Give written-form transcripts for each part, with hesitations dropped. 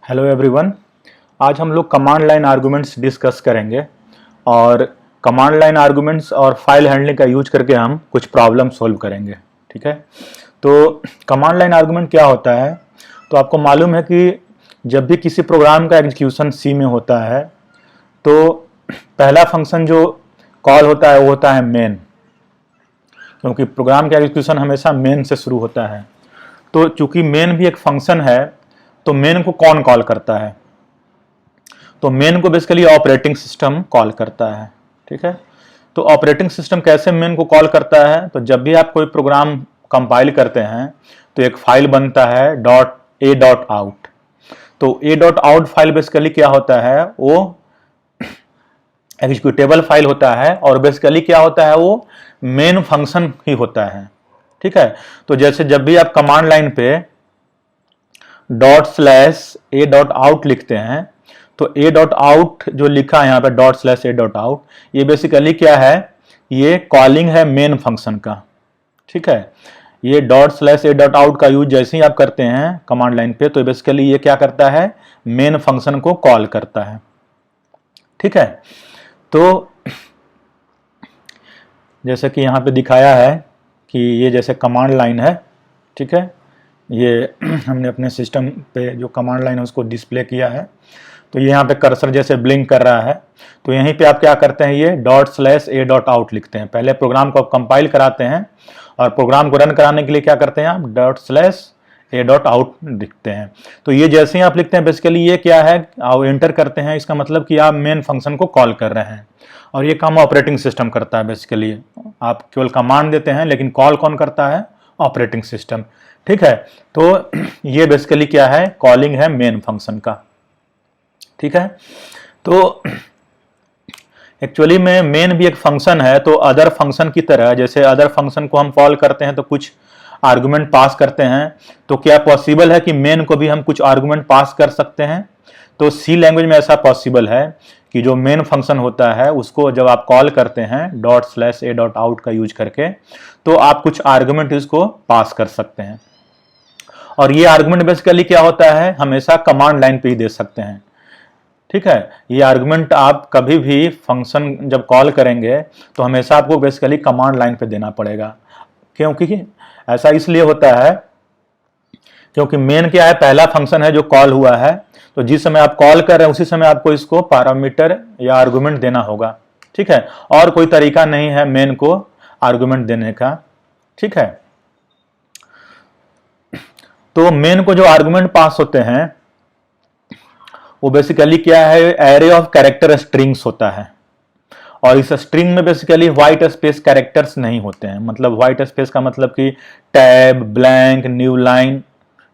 Hello everyone. आज हम लोग कमांड लाइन आर्गुमेंट्स डिस्कस करेंगे और कमांड लाइन आर्गुमेंट्स और फाइल हैंडलिंग का यूज करके हम कुछ प्रॉब्लम सॉल्व करेंगे। ठीक है, तो कमांड लाइन आर्गुमेंट क्या होता है? तो आपको मालूम है कि जब भी किसी प्रोग्राम का एग्जीक्यूशन सी में होता है तो पहला फंक्शन जो कॉल होता है वो होता है मेन, क्योंकि प्रोग्राम का एग्जीक्यूशन हमेशा मेन से शुरू होता है। तो चूंकि मेन भी एक फंक्शन है तो मेन को कौन कॉल करता है? तो मेन को बेसिकली ऑपरेटिंग सिस्टम कॉल करता है। ठीक है, तो ऑपरेटिंग सिस्टम कैसे मेन को कॉल करता है? तो जब भी आप कोई प्रोग्राम कंपाइल करते हैं तो एक फाइल बनता है .a.out। तो a.out फाइल बेसिकली क्या होता है? वो एग्जीक्यूटेबल फाइल होता है और बेसिकली क्या होता है? वो मेन फंक्शन ही होता है। ठीक है, तो जैसे जब भी आप कमांड लाइन पे .a.out लिखते हैं तो a.out जो लिखा है यहाँ पे .a.out, ये बेसिकली क्या है? ये कॉलिंग है मेन फंक्शन का। ठीक है, ये .a.out का यूज जैसे ही आप करते हैं कमांड लाइन पे तो बेसिकली ये क्या करता है? मेन फंक्शन को कॉल करता है। ठीक है, तो जैसे कि यहाँ पे दिखाया है कि ये जैसे कमांड लाइन है। ठीक है, ये हमने अपने सिस्टम पे जो कमांड लाइन है उसको डिस्प्ले किया है। तो ये यहाँ पे कर्सर जैसे ब्लिंक कर रहा है, तो यहीं पे आप क्या करते हैं? ये .a.out लिखते हैं। पहले प्रोग्राम को आप कंपाइल कराते हैं और प्रोग्राम को रन कराने के लिए क्या करते हैं? आप .a.out लिखते हैं। तो ये जैसे ही आप लिखते हैं बेसिकली ये क्या है? आप एंटर करते हैं, इसका मतलब कि आप मेन फंक्शन को कॉल कर रहे हैं और ये काम ऑपरेटिंग सिस्टम करता है। बेसिकली आप केवल कमांड देते हैं लेकिन कॉल कौन करता है? Operating system. ठीक है, तो ये बेसिकली क्या है? कॉलिंग है मेन फंक्शन का। ठीक है, तो एक्चुअली में मेन भी एक फंक्शन है, तो अदर फंक्शन की तरह जैसे अदर फंक्शन को हम कॉल करते हैं तो कुछ आर्गुमेंट पास करते हैं, तो क्या पॉसिबल है कि मेन को भी हम कुछ आर्गुमेंट पास कर सकते हैं? तो सी लैंग्वेज में ऐसा पॉसिबल है कि जो मेन फंक्शन होता है उसको जब आप कॉल करते हैं .a.out का यूज करके तो आप कुछ आर्गुमेंट इसको पास कर सकते हैं। और ये आर्गुमेंट बेसिकली क्या होता है? हमेशा कमांड लाइन पे ही दे सकते हैं। ठीक है, ये आर्गुमेंट आप कभी भी फंक्शन जब कॉल करेंगे तो हमेशा आपको बेसिकली कमांड लाइन पे देना पड़ेगा। क्योंकि ऐसा इसलिए होता है क्योंकि मेन क्या है? पहला फंक्शन है जो कॉल हुआ है, तो जिस समय आप कॉल कर रहे हैं उसी समय आपको इसको पैरामीटर या आर्गुमेंट देना होगा। ठीक है, और कोई तरीका नहीं है मेन को आर्गुमेंट देने का। ठीक है, तो मेन को जो आर्गुमेंट पास होते हैं वो बेसिकली क्या है? एरे ऑफ कैरेक्टर स्ट्रिंग्स होता है और इस स्ट्रिंग में बेसिकली व्हाइट स्पेस कैरेक्टर्स नहीं होते हैं। मतलब व्हाइट स्पेस का मतलब कि टैब, ब्लैंक, न्यू लाइन।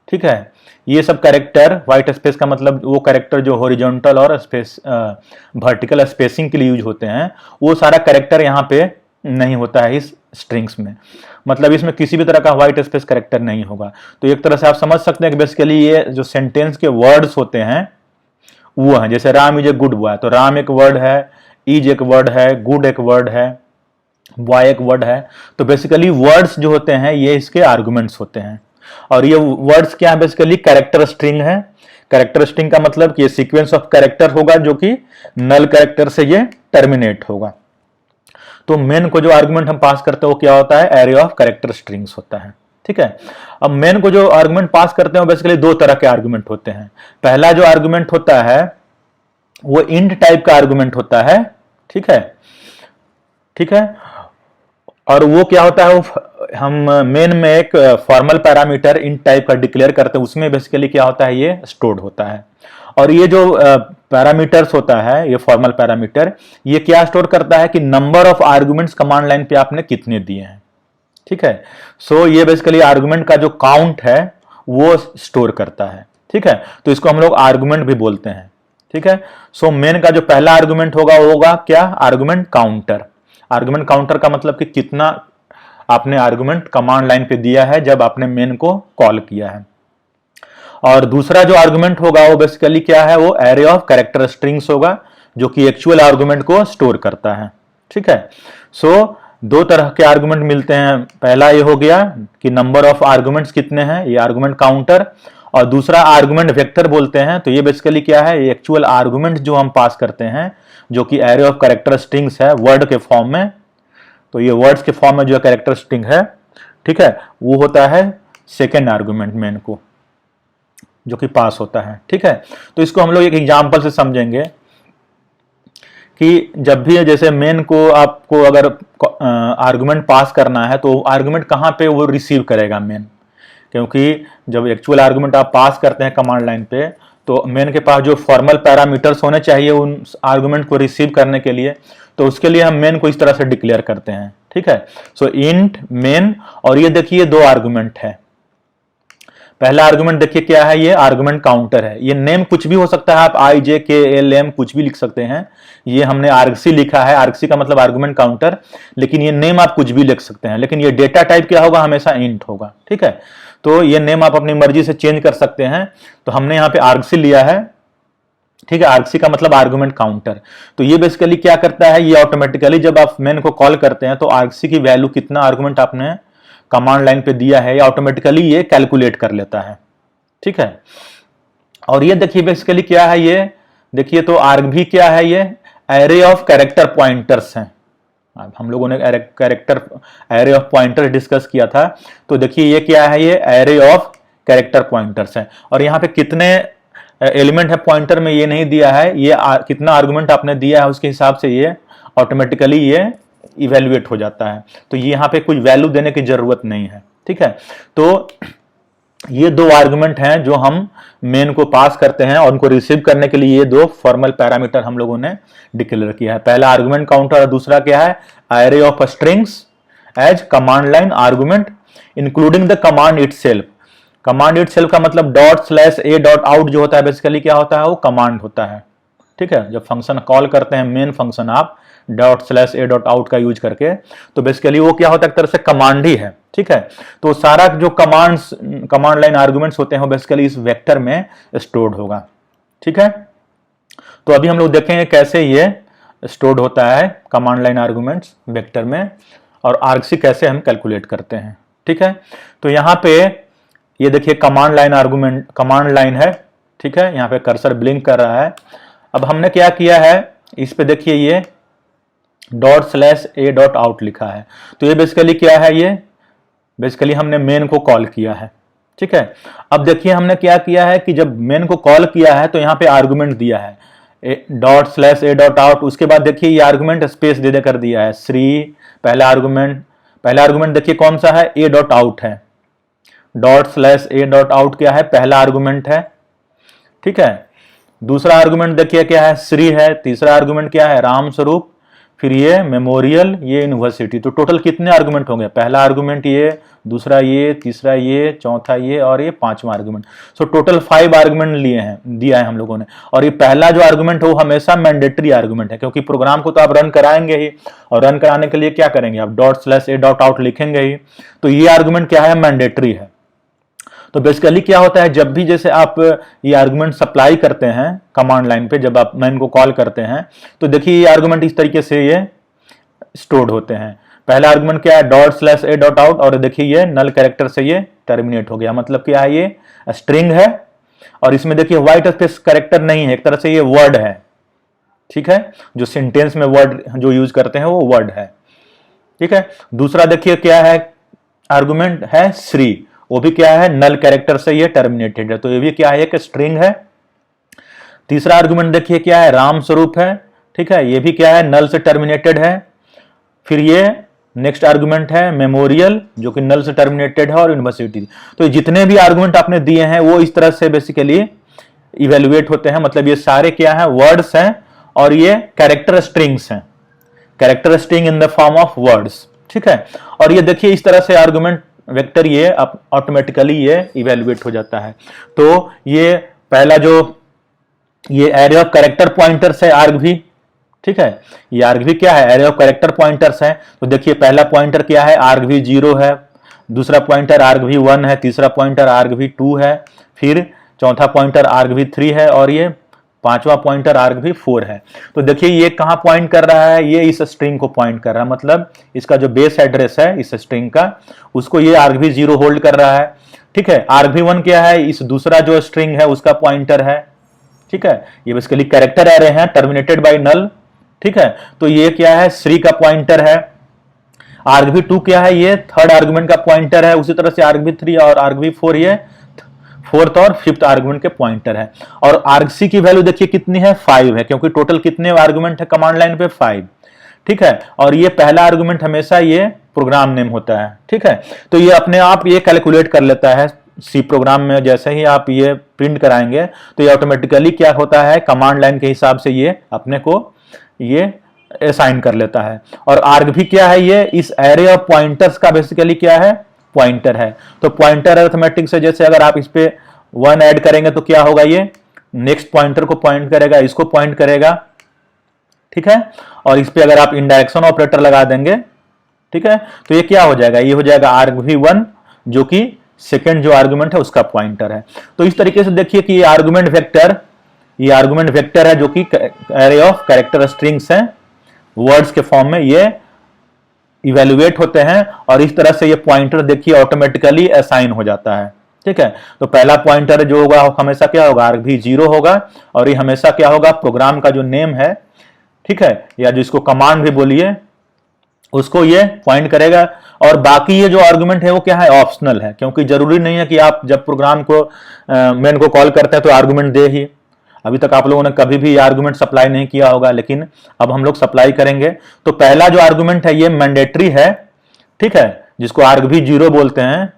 ठीक है, ये सब कैरेक्टर, व्हाइट स्पेस का मतलब वो कैरेक्टर जो हॉरिजॉन्टल और स्पेस वर्टिकल स्पेसिंग के लिए यूज होते हैं, वो सारा कैरेक्टर यहाँ पे नहीं होता है इस स्ट्रिंग्स में। मतलब इसमें किसी भी तरह का व्हाइट स्पेस कैरेक्टर नहीं होगा। तो एक तरह से आप समझ सकते हैं कि बेसिकली ये जो सेंटेंस के वर्ड्स होते हैं वो है। जैसे Ram is a good boy, तो राम एक वर्ड है, इज एक वर्ड है, गुड एक वर्ड है, बॉय एक वर्ड है। तो बेसिकली वर्ड्स जो होते हैं ये इसके आर्गुमेंट्स होते हैं और ये वर्ड्स क्या है? बेसिकली कैरेक्टर स्ट्रिंग है। कैरेक्टर स्ट्रिंग का मतलब कि ये सीक्वेंस ऑफ कैरेक्टर होगा जो कि नल कैरेक्टर से ये टर्मिनेट होगा। तो मेन को जो आर्गुमेंट हम पास करते हैं वो क्या होता है? एरे ऑफ कैरेक्टर स्ट्रिंग्स होता है। ठीक है, अब मेन को जो आर्गुमेंट पास करते हैं वो बेसिकली दो तरह के आर्गुमेंट होते हैं। पहला जो आर्गुमेंट होता है वो इंट टाइप का आर्गुमेंट होता है। ठीक है, ठीक है, और वो क्या होता है? वो हम मेन में एक फॉर्मल पैरामीटर इंट टाइप का डिक्लेयर करते हैं, उसमें बेसिकली क्या होता है? ये स्टोर्ड होता है। और ये जो पैरामीटर्स होता है, ये फॉर्मल पैरामीटर, ये क्या स्टोर करता है कि number of arguments command line पे आपने कितने दिए हैं। ठीक है, सो ये बेसिकली आर्गुमेंट का जो काउंट है वो स्टोर करता है। ठीक है, तो इसको हम लोग आर्गुमेंट भी बोलते हैं। ठीक है, सो मेन का जो पहला आर्गुमेंट होगा वो होगा क्या? Argument counter. आर्गुमेंट काउंटर का मतलब कि कितना आपने आर्गुमेंट कमांड लाइन पे दिया है जब आपने मेन को कॉल किया है। और दूसरा जो आर्गुमेंट होगा वो बेसिकली क्या है? वो एरे ऑफ कैरेक्टर स्ट्रिंग्स होगा जो कि एक्चुअल आर्गुमेंट को स्टोर करता है। ठीक है, सो दो तरह के आर्गुमेंट मिलते हैं। पहला ये हो गया कि नंबर ऑफ आर्गुमेंट्स कितने हैं, ये आर्गुमेंट काउंटर, और दूसरा आर्गुमेंट वेक्टर बोलते हैं। तो ये बेसिकली क्या है, एक्चुअल आर्गुमेंट जो हम पास करते हैं, जो कि एरे ऑफ कैरेक्टर स्ट्रिंग्स है वर्ड के फॉर्म में। तो ये वर्ड्स के फॉर्म में जो कैरेक्टर स्ट्रिंग है, ठीक है, वो होता है सेकेंड आर्गुमेंट मेन को, जो कि पास होता है। ठीक है, तो इसको हम लोग एक एग्जांपल से समझेंगे कि जब भी जैसे मेन को आपको अगर आर्गुमेंट पास करना है तो आर्गुमेंट कहाँ पे वो रिसीव करेगा मेन, क्योंकि जब एक्चुअल आर्गुमेंट आप पास करते हैं कमांड लाइन पे तो मेन के पास जो फॉर्मल पैरामीटर्स होने चाहिए उन आर्गुमेंट को रिसीव करने के लिए, तो उसके लिए हम मेन को इस तरह से डिक्लेयर करते हैं। ठीक है, सो इंट मेन, और ये देखिए दो आर्गुमेंट है। पहला आर्गुमेंट देखिए क्या है, ये आर्गुमेंट काउंटर है। ये नेम कुछ भी हो सकता है, आप आई जे के एल एम कुछ भी लिख सकते हैं। ये हमने आर्गसी लिखा है, आर्गसी का मतलब आर्गुमेंट काउंटर, लेकिन ये नेम आप कुछ भी लिख सकते हैं, लेकिन ये डेटा टाइप क्या होगा, हमेशा इंट होगा। ठीक है, तो ये नेम आप अपनी मर्जी से चेंज कर सकते हैं। तो हमने यहाँ पे आर्गसी लिया है। ठीक है, आर्गसी का मतलब आर्गुमेंट काउंटर। तो ये बेसिकली क्या करता है, ये ऑटोमेटिकली जब आप मेन को कॉल करते हैं तो आर्गसी की वैल्यू कितना आर्गुमेंट आपने कमांड लाइन पे दिया है, या ऑटोमेटिकली ये कैलकुलेट कर लेता है। ठीक है, और ये देखिए बेसिकली क्या है, ये देखिए तो आर्ग भी क्या है, ये एरे ऑफ कैरेक्टर पॉइंटर्स हैं। हम लोगों ने character array of pointer discuss किया था। तो देखिए ये क्या है, ये एरे ऑफ कैरेक्टर पॉइंटर्स है, और यहाँ पे कितने एलिमेंट है पॉइंटर में ये नहीं दिया है, ये कितना आर्गुमेंट आपने दिया है उसके हिसाब से ये ऑटोमेटिकली ये इवेल्युएट हो जाता है। तो ये यहाँ पे कोई वैल्यू देने की जरूरत नहीं है। ठीक है, तो ये दो आर्गुमेंट हैं जो हम मेन को पास करते हैं, और उनको रिसीव करने के लिए ये दो फॉर्मल पैरामीटर हम लोगों ने डिक्लेयर किया है। पहला आर्गुमेंट काउंटर और दूसरा क्या है, array of strings as command line argument including the command itself. Command itself का मतलब dot slash a dot out जो होता है बेसिकली क्या होता है, वो कमांड होता है। ठीक है, जब फंक्शन कॉल करते हैं मेन फंक्शन आप dot slash a dot out का यूज करके, तो बेसिकली वो क्या होता है, एक तरह से कमांड ही है। ठीक है, तो सारा जो कमांड लाइन आर्गुमेंट्स होते हैं वो बेसिकली इस वेक्टर में स्टोर्ड होगा। ठीक है, तो अभी हम लोग देखेंगे कैसे ये स्टोर्ड होता है कमांड लाइन आर्गुमेंट्स वेक्टर में, और आर्गसी कैसे हम कैलकुलेट करते हैं। ठीक है, तो यहाँ पे ये देखिए command line argument, command line है। ठीक है, यहाँ पे कर्सर ब्लिंक कर रहा है। अब हमने क्या किया है, इस पे देखिए ये dot slash a dot out लिखा है। तो ये बेसिकली क्या है, ये बेसिकली हमने मेन को कॉल किया है। ठीक है, अब देखिए हमने क्या किया है कि जब मेन को कॉल किया है तो यहाँ पे आर्गुमेंट दिया है dot slash a dot out, उसके बाद देखिए ये आर्गुमेंट स्पेस दे देकर दिया है श्री। पहला आर्गुमेंट देखिए कौन सा है, ए डॉट आउट है। Dot slash a dot out क्या है, पहला आर्गुमेंट है। ठीक है, दूसरा आर्गुमेंट देखिए क्या है, श्री है। तीसरा आर्गुमेंट क्या है, राम स्वरूप। फिर ये मेमोरियल, ये यूनिवर्सिटी। तो टोटल कितने आर्गुमेंट होंगे, पहला आर्गुमेंट ये, दूसरा ये, तीसरा ये, चौथा ये, और ये पांचवा आर्गुमेंट। सो टोटल 5 आर्गुमेंट लिए हैं, दिया है हम लोगों ने। और ये पहला जो आर्गुमेंट है वो हमेशा मैंडेटरी आर्गुमेंट है, क्योंकि प्रोग्राम को तो आप रन कराएंगे ही, और रन कराने के लिए क्या करेंगे, आप dot slash a dot out लिखेंगे ही। तो ये आर्गुमेंट क्या है, मैंडेटरी है। तो बेसिकली क्या होता है, जब भी जैसे आप ये आर्गुमेंट सप्लाई करते हैं कमांड लाइन पे, जब आप मेन को कॉल करते हैं, तो देखिए ये आर्गुमेंट इस तरीके से ये स्टोर्ड होते हैं। पहला आर्गुमेंट क्या है, dot slash a dot out, और देखिए ये नल कैरेक्टर से ये टर्मिनेट हो गया। मतलब क्या है, ये स्ट्रिंग है, और इसमें देखिए व्हाइट स्पेस कैरेक्टर नहीं है, एक तरह से ये वर्ड है। ठीक है, जो सेंटेंस में वर्ड जो यूज करते हैं वो वर्ड है। ठीक है, दूसरा देखिए क्या है, आर्गुमेंट है श्री, वो भी क्या है, नल कैरेक्टर से ये टर्मिनेटेड है। तो ये भी क्या है, एक स्ट्रिंग है। तीसरा आर्गुमेंट देखिए क्या है, राम स्वरूप है। ठीक है, ये भी क्या है, नल से टर्मिनेटेड है। फिर ये नेक्स्ट आर्गुमेंट है मेमोरियल, जो कि नल से टर्मिनेटेड है, और यूनिवर्सिटी। तो जितने भी आर्गुमेंट आपने दिए हैं वो इस तरह से बेसिकली इवेल्युएट होते हैं। मतलब ये सारे क्या है, वर्ड्स हैं, और ये कैरेक्टर स्ट्रिंग्स हैं, character string in the form of words. ठीक है, और ये देखिए इस तरह से आर्गुमेंट वेक्टर ये ऑटोमेटिकली ये इवेल्युएट हो जाता है। तो ये पहला जो ये एरे ऑफ कैरेक्टर पॉइंटर्स है आर्ग भी। ठीक है, ये आर्ग भी क्या है, एरे ऑफ कैरेक्टर पॉइंटर्स है। तो देखिए पहला पॉइंटर क्या है, आर्ग भी 0 है। दूसरा पॉइंटर आर्ग भी 1 है। तीसरा पॉइंटर आर्ग भी 2 है। फिर चौथा पॉइंटर आर्ग भी 3 है, और ये पांचवा पॉइंटर आर्ग भी 4 है। तो देखिए ये कहां पॉइंट कर रहा है, ये इस स्ट्रिंग को पॉइंट कर रहा है। मतलब इसका जो बेस एड्रेस है इस स्ट्रिंग का, उसको ये आर्ग भी 0 होल्ड कर रहा है। ठीक है। argv1 क्या है, इस दूसरा जो स्ट्रिंग है उसका पॉइंटर है, ठीक है। ये बेसिकली कैरेक्टर एरे हैं टर्मिनेटेड बाय नल, ठीक है। तो ये क्या है, श्री का पॉइंटर है। argv2 क्या है, ये थर्ड आर्गुमेंट का पॉइंटर है। उसी तरह से argv3 और argv4 ये फोर्थ और फिफ्थ आर्गुमेंट के पॉइंटर है। और argc की वैल्यू देखिए कितनी है, 5 है, क्योंकि टोटल कितने आर्गुमेंट है कमांड लाइन पे, 5, ठीक है। और ये पहला आर्गुमेंट हमेशा ये प्रोग्राम नेम होता है, ठीक है। तो ये अपने आप ये कैलकुलेट कर लेता है सी प्रोग्राम में। जैसे ही आप ये प्रिंट कराएंगे तो ये ऑटोमेटिकली क्या होता है, कमांड लाइन के हिसाब से ये अपने को ये असाइन कर लेता है। और आर्ग भी क्या है, ये इस एरे ऑफ पॉइंटर्स का बेसिकली क्या है, पॉइंटर है। तो पॉइंटर अरिथमेटिक से जैसे अगर आप इस पे 1 ऐड करेंगे तो क्या होगा, ये नेक्स्ट पॉइंटर को पॉइंट करेगा, इसको पॉइंट करेगा, ठीक है। और इस पे अगर आप इंडायरेक्शन ऑपरेटर लगा देंगे, ठीक है, तो ये क्या हो जाएगा, ये हो जाएगा argv1 जो कि सेकेंड जो आर्गुमेंट है उसका पॉइंटर है। तो इस तरीके से देखिए कि ये आर्गुमेंट वेक्टर है जो कि एरे ऑफ कैरेक्टर स्ट्रिंग्स है, वर्ड्स के फॉर्म में ये इवेल्युएट होते हैं। और इस तरह से ये पॉइंटर देखिए ऑटोमेटिकली असाइन हो जाता है, ठीक है। तो पहला पॉइंटर जो होगा हमेशा क्या होगा, argv0 होगा। और ये हमेशा क्या होगा, प्रोग्राम का जो नेम है, ठीक है, या जिसको कमांड भी बोलिए, उसको ये पॉइंट करेगा। और बाकी ये जो आर्गुमेंट है वो क्या है, ऑप्शनल है, क्योंकि जरूरी नहीं है कि आप जब प्रोग्राम को मेन को कॉल करते हैं तो आर्गुमेंट दे ही। अभी तक आप लोगों ने कभी भी आर्गुमेंट सप्लाई नहीं किया होगा, लेकिन अब हम लोग सप्लाई करेंगे। तो पहला जो आर्गुमेंट है ये मैंडेटरी है, ठीक है, जिसको argv0 बोलते हैं।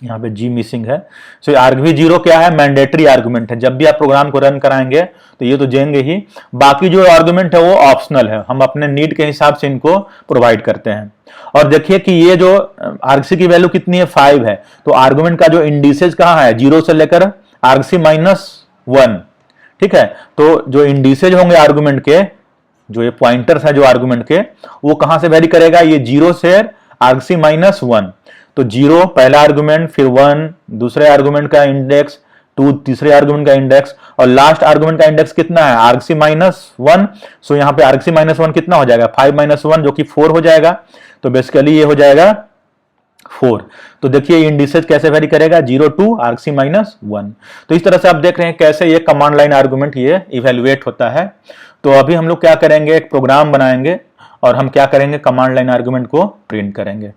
यहाँ पे जी मिसिंग है। सो argv0 क्या है, मैंडेटरी आर्गुमेंट है। जब भी आप प्रोग्राम को रन कराएंगे तो ये तो देंगे ही, बाकी जो आर्गुमेंट है वो ऑप्शनल है, हम अपने नीड के हिसाब से इनको प्रोवाइड करते हैं। और देखिए कि ये जो argc की वैल्यू कितनी है, 5 है। तो आर्गुमेंट का जो इंडिसेज कहाँ है, 0 से लेकर argc-1, ठीक है। तो जो इंडिसेज होंगे आर्गुमेंट के, जो ये पॉइंटर्स है जो आर्गुमेंट के, वो कहां से वेरी करेगा, ये 0 से argc-1। तो 0 पहला आर्गुमेंट, फिर 1 दूसरे आर्गुमेंट का इंडेक्स, 2 तीसरे आर्गुमेंट का इंडेक्स, और लास्ट आर्गुमेंट का इंडेक्स कितना है, argc-1। सो यहां पे argc-1 कितना हो जाएगा, 5-1 जो कि 4 हो जाएगा। तो बेसिकली ये हो जाएगा 4। तो देखिए इंडिसेज कैसे वेरी करेगा, 0 to argc-1। तो इस तरह से आप देख रहे हैं कैसे ये कमांड लाइन आर्गुमेंट ये इवेल्युएट होता है। तो अभी हम लोग क्या करेंगे, एक प्रोग्राम बनाएंगे और हम क्या करेंगे, कमांड लाइन आर्गुमेंट को प्रिंट करेंगे।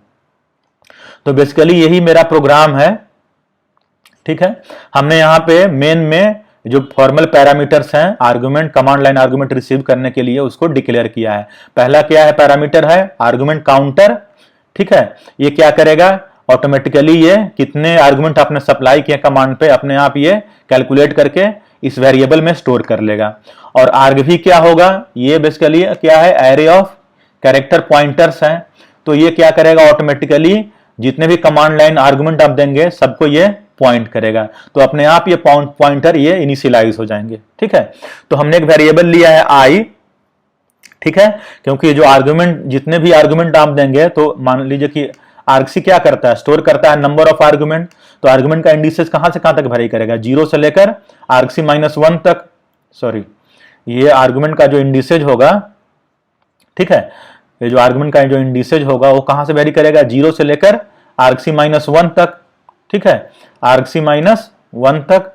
तो बेसिकली यही मेरा प्रोग्राम है, ठीक है। हमने यहाँ पे मेन में जो फॉर्मल पैरामीटर्स हैं argument, command line argument receive करने के लिए उसको डिक्लेयर किया है। पहला क्या है, पैरामीटर है आर्गुमेंट काउंटर, ठीक है। ये क्या करेगा, ऑटोमेटिकली ये कितने आर्गुमेंट आपने सप्लाई किए कमांड पे, अपने आप ये कैलकुलेट करके इस वेरिएबल में स्टोर कर लेगा। और argv क्या होगा, ये बेसिकली क्या है, एरे ऑफ कैरेक्टर पॉइंटर्स हैं। तो ये क्या करेगा, ऑटोमेटिकली जितने भी कमांड लाइन आर्गुमेंट आप देंगे सबको ये पॉइंट करेगा। तो अपने आप ये पॉइंटर ये इनिशियलाइज हो जाएंगे, ठीक है। तो हमने एक वेरिएबल लिया है i, ठीक है, क्योंकि जो आर्गुमेंट, जितने भी आर्गुमेंट आप देंगे, तो मान लीजिए कि argc क्या करता है, स्टोर करता है नंबर ऑफ आर्गुमेंट। तो आर्गुमेंट का इंडिसेस कहां से कहां तक वेरी करेगा, 0 से लेकर argc-1 तक, सॉरी, ये आर्गुमेंट का जो इंडिसेज होगा, ठीक है, ये जो आर्गुमेंट का जो इंडिसेज होगा वो कहां से वेरी करेगा, 0 से लेकर argc-1 तक, ठीक है, argc-1 तक,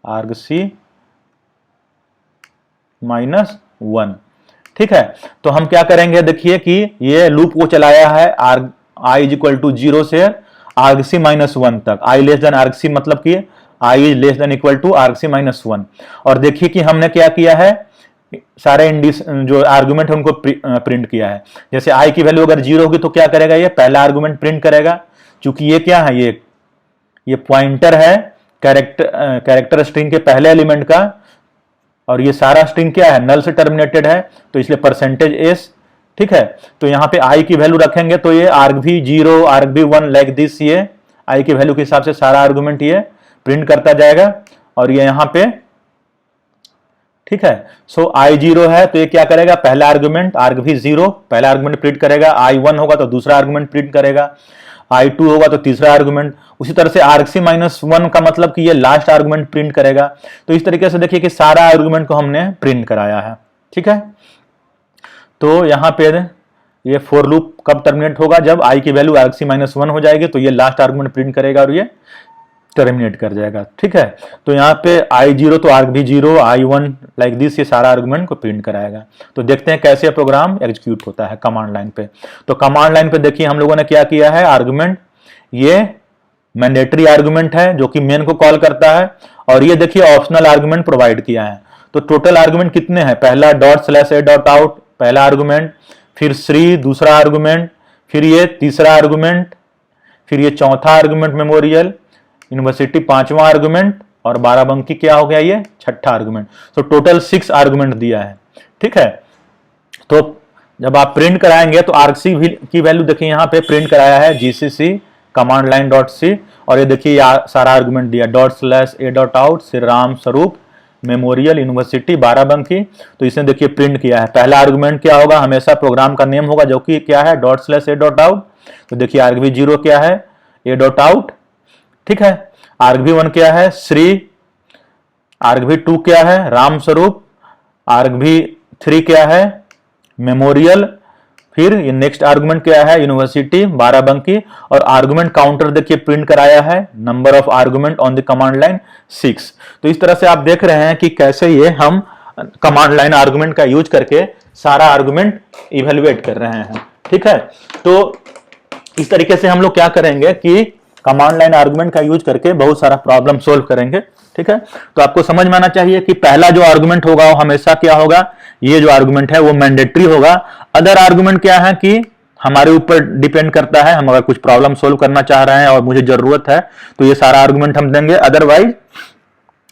argc-1, ठीक है। तो हम क्या करेंगे, देखिए कि ये लूप को चलाया है i = 0 से argc-1 तक, i लेस देन argc, मतलब कि i is less than equal to argc-1। और देखिए कि हमने क्या किया है, सारे जो आर्गुमेंट है उनको प्रिंट किया है। जैसे i की वैल्यू अगर 0 होगी तो क्या करेगा, ये पहला आर्गुमेंट प्रिंट करेगा, क्योंकि ये क्या है, ये पॉइंटर है कैरेक्टर स्ट्रिंग के पहले एलिमेंट का। और ये सारा स्ट्रिंग क्या है, नल से टर्मिनेटेड है, तो इसलिए %s, ठीक है। तो यहाँ पे i की वैल्यू रखेंगे तो ये argv0 argv1 लाइक दिस, ये i की वैल्यू के हिसाब से सारा आर्गुमेंट ये प्रिंट करता जाएगा। और ये यहाँ पे, ठीक है, सो i0 है तो ये क्या करेगा, पहला आर्गुमेंट argv0 पहला आर्गुमेंट प्रिंट करेगा, i1 होगा तो दूसरा आर्गुमेंट प्रिंट करेगा, i2 होगा तो तीसरा आर्गुमेंट। उसी तरह से argc-1 का मतलब कि ये लास्ट आर्गुमेंट प्रिंट करेगा। तो इस तरीके से देखिए कि सारा आर्गुमेंट को हमने प्रिंट कराया है, ठीक है। तो यहाँ पे ये फॉर लूप कब टर्मिनेट होगा, जब i की वैल्यू argc-1 हो जाएगी तो ये लास्ट आर्गुमेंट प्रिंट करेगा और ये टर्मिनेट कर जाएगा। ठीक है, तो यहाँ पे i0 तो argv0, i1 लाइक दिस, ये सारा आर्गुमेंट को प्रिंट कराएगा। तो देखते हैं कैसे प्रोग्राम एग्जीक्यूट होता है कमांड लाइन पे। तो कमांड लाइन पे देखिए हम लोगों ने क्या किया है, आर्गुमेंट ये मैंडेटरी आर्गुमेंट है जो कि मेन को कॉल करता है, और ये देखिए ऑप्शनल आर्गुमेंट प्रोवाइड किया है। तो टोटल आर्गुमेंट कितने हैं, पहला ./a.out पहला आर्गुमेंट, फिर श्री दूसरा आर्गुमेंट, फिर ये तीसरा आर्गुमेंट, फिर ये चौथा आर्गुमेंट मेमोरियल, यूनिवर्सिटी पांचवा आर्गुमेंट, और बाराबंकी क्या हो गया ये छठा आर्गुमेंट। तो टोटल 6 आर्गुमेंट दिया है। ठीक है, तो जब आप प्रिंट कराएंगे तो आरसी की वैल्यू देखिए यहाँ पे प्रिंट कराया है जीसीसी कमांड लाइन .c, और ये देखिए सारा आर्गुमेंट दिया ./a.out Shri Ram Swaroop memorial university Barabanki. तो इसने देखिए प्रिंट किया है। पहला आर्गुमेंट क्या होगा, हमेशा प्रोग्राम का नेम होगा जो कि क्या है ./a.out। तो देखिए argv0 क्या है a.out। ठीक है, argv1 क्या है श्री, argv2 क्या है राम स्वरूप, argv3 क्या है मेमोरियल, फिर ये नेक्स्ट आर्गुमेंट क्या है यूनिवर्सिटी बाराबंकी, और आर्गुमेंट काउंटर देखिए प्रिंट कराया है number of argument on the command line 6। तो इस तरह से आप देख रहे हैं कि कैसे ये हम कमांड लाइन आर्गुमेंट का यूज करके सारा आर्गुमेंट इवेलुएट कर रहे हैं। ठीक है, तो इस तरीके से हम लोग क्या करेंगे कि कमांड लाइन आर्गुमेंट का यूज करके बहुत सारा प्रॉब्लम सोल्व करेंगे। ठीक है, तो आपको समझ में आना चाहिए कि पहला जो आर्गुमेंट होगा वो हमेशा क्या होगा, ये जो आर्गुमेंट है वो मैंडेटरी होगा। अदर आर्गुमेंट क्या है कि हमारे ऊपर डिपेंड करता है, हम अगर कुछ प्रॉब्लम सोल्व करना चाह रहे हैं और मुझे जरूरत है तो ये सारा आर्गुमेंट हम देंगे, अदरवाइज